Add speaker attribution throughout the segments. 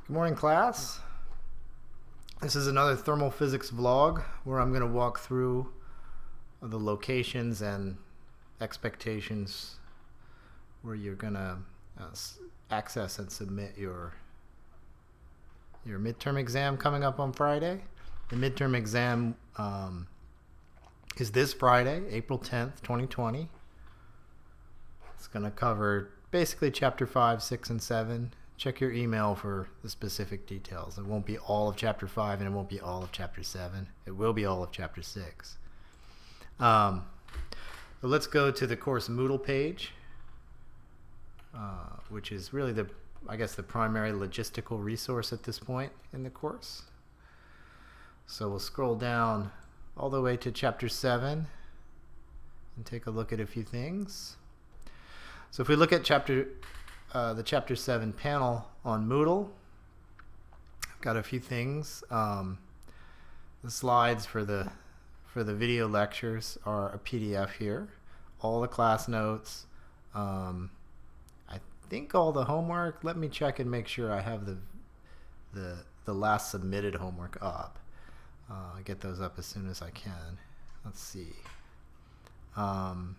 Speaker 1: Good morning, class. This is another thermal physics vlog where I'm going to walk through the locations and expectations where you're going to access and submit your midterm exam coming up on Friday. The midterm exam is this Friday, April 10th, 2020. It's going to cover basically Chapter 5, 6, and 7. Check your email for the specific details. It won't be all of Chapter 5 and it won't be all of Chapter 7. It will be all of Chapter 6. But let's go to the course Moodle page, which is really the primary logistical resource at this point in the course. So we'll scroll down all the way to Chapter 7 and take a look at a few things. So if we look at the Chapter 7 panel on Moodle, I've got a few things. The slides for the video lectures are a PDF here. All the class notes. I think all the homework. Let me check and make sure I have the last submitted homework up. I get those up as soon as I can. Let's see. Well,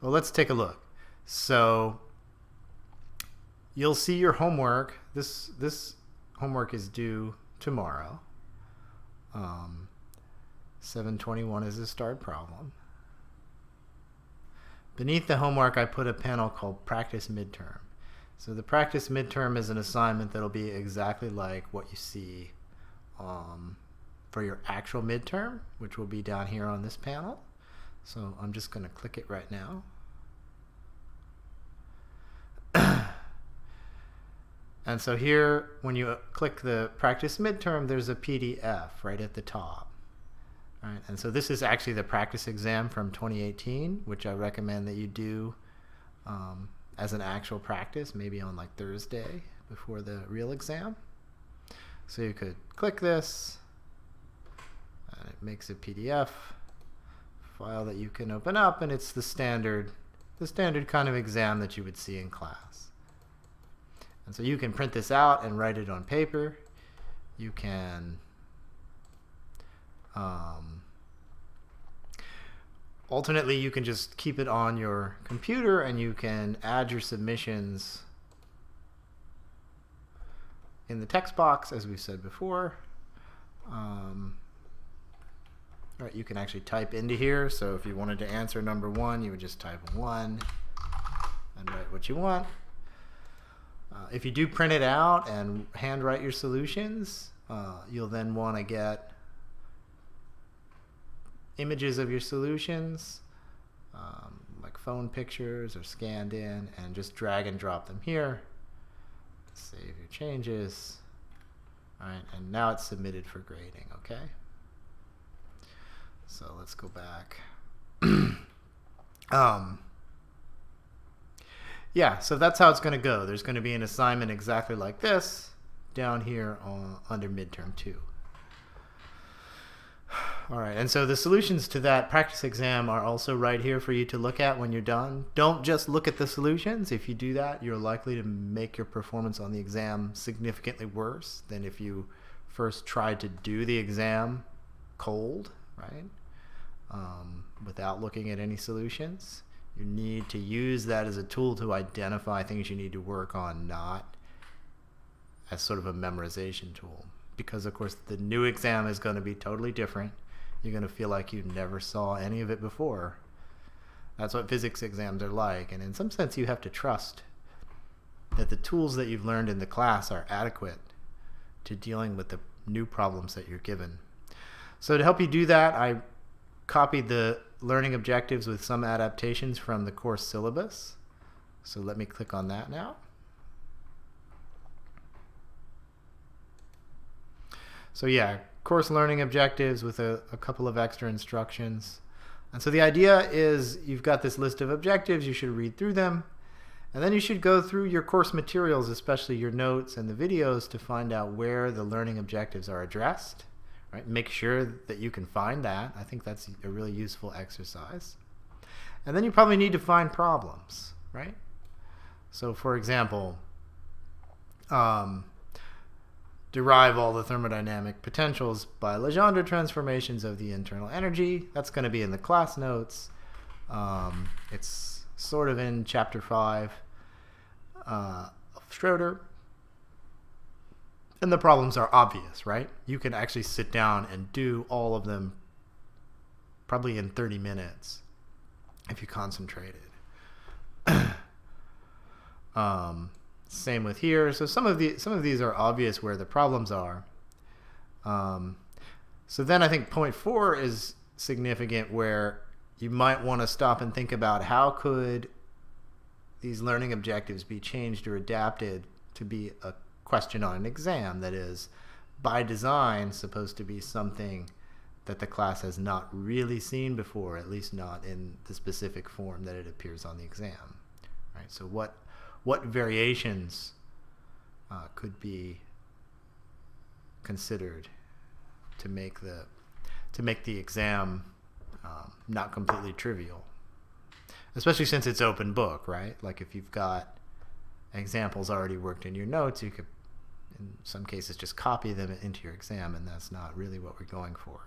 Speaker 1: let's take a look. So you'll see your homework. This homework is due tomorrow. 721 is the start problem. Beneath the homework, I put a panel called Practice Midterm. So the Practice Midterm is an assignment that'll be exactly like what you see for your actual midterm, which will be down here on this panel. So I'm just going to click it right now. And so here, when you click the practice midterm, there's a PDF right at the top. All right, and so this is actually the practice exam from 2018, which I recommend that you do as an actual practice, maybe on like Thursday before the real exam. So you could click this, and it makes a PDF file that you can open up, and it's the standard kind of exam that you would see in class. And so you can print this out and write it on paper. You can alternately, you can just keep it on your computer and you can add your submissions in the text box, as we said before. Right, you can actually type into here. So if you wanted to answer number 1, you would just type 1 and write what you want. If you do print it out and handwrite your solutions, you'll then want to get images of your solutions, like phone pictures or scanned in, and just drag and drop them here. Save your changes. All right, and now it's submitted for grading, okay? So let's go back. Yeah, so that's how it's going to go. There's going to be an assignment exactly like this down here under midterm 2. All right, and so the solutions to that practice exam are also right here for you to look at when you're done. Don't just look at the solutions. If you do that, you're likely to make your performance on the exam significantly worse than if you first tried to do the exam cold, right? Without looking at any solutions. You need to use that as a tool to identify things you need to work on, not as sort of a memorization tool. Because, of course, the new exam is going to be totally different. You're going to feel like you never saw any of it before. That's what physics exams are like. And in some sense, you have to trust that the tools that you've learned in the class are adequate to dealing with the new problems that you're given. So to help you do that, I copied the learning objectives with some adaptations from the course syllabus. So let me click on that now. So yeah, course learning objectives with a couple of extra instructions. And so the idea is you've got this list of objectives, you should read through them, and then you should go through your course materials, especially your notes and the videos, to find out where the learning objectives are addressed. Right? Make sure that you can find that. I think that's a really useful exercise. And then you probably need to find problems, right? So for example, derive all the thermodynamic potentials by Legendre transformations of the internal energy. That's going to be in the class notes. It's sort of in chapter 5 of Schroeder. And the problems are obvious, right? You can actually sit down and do all of them probably in 30 minutes if you concentrated. Same with here. So some of these are obvious where the problems are. So then I think point 4 is significant, where you might want to stop and think about how could these learning objectives be changed or adapted to be a question on an exam that is, by design, supposed to be something that the class has not really seen before, at least not in the specific form that it appears on the exam. Right? So what variations could be considered to make the exam not completely trivial, especially since it's open book, right? Like if you've got examples already worked in your notes, you could, in some cases, just copy them into your exam, and that's not really what we're going for.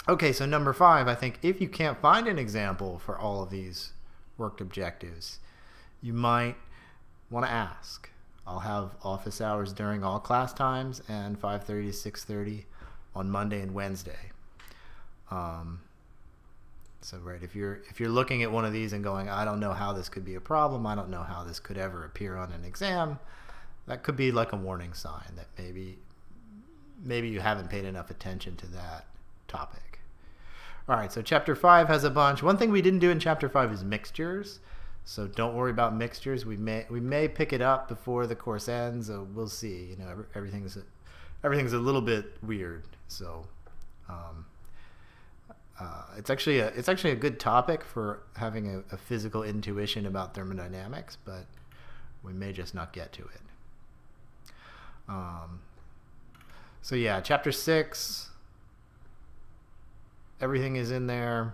Speaker 1: Okay, so number 5, I think if you can't find an example for all of these worked objectives, you might want to ask. I'll have office hours during all class times and 5:30 to 6:30 on Monday and Wednesday. So right, if you're looking at one of these and going, I don't know how this could be a problem, I don't know how this could ever appear on an exam, that could be like a warning sign that maybe you haven't paid enough attention to that topic. All right, so chapter 5 has a bunch. One thing we didn't do in chapter 5 is mixtures. So don't worry about mixtures. We may pick it up before the course ends. So we'll see. You know, everything's a little bit weird. So it's actually a good topic for having a physical intuition about thermodynamics, but we may just not get to it. So yeah, chapter 6, everything is in there.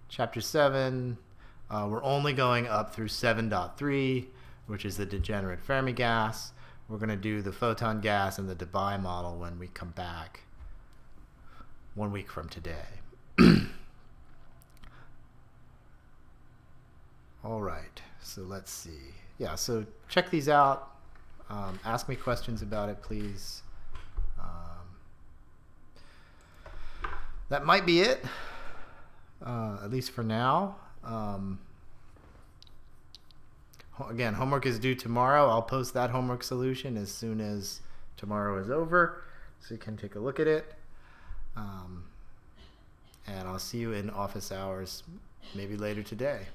Speaker 1: Chapter 7, we're only going up through 7.3, which is the degenerate Fermi gas. We're going to do the photon gas and the Debye model when we come back 1 week from today. All right, so let's see. Yeah, so check these out. Ask me questions about it, please. That might be it, at least for now. Again, homework is due tomorrow. I'll post that homework solution as soon as tomorrow is over, so you can take a look at it. And I'll see you in office hours maybe later today.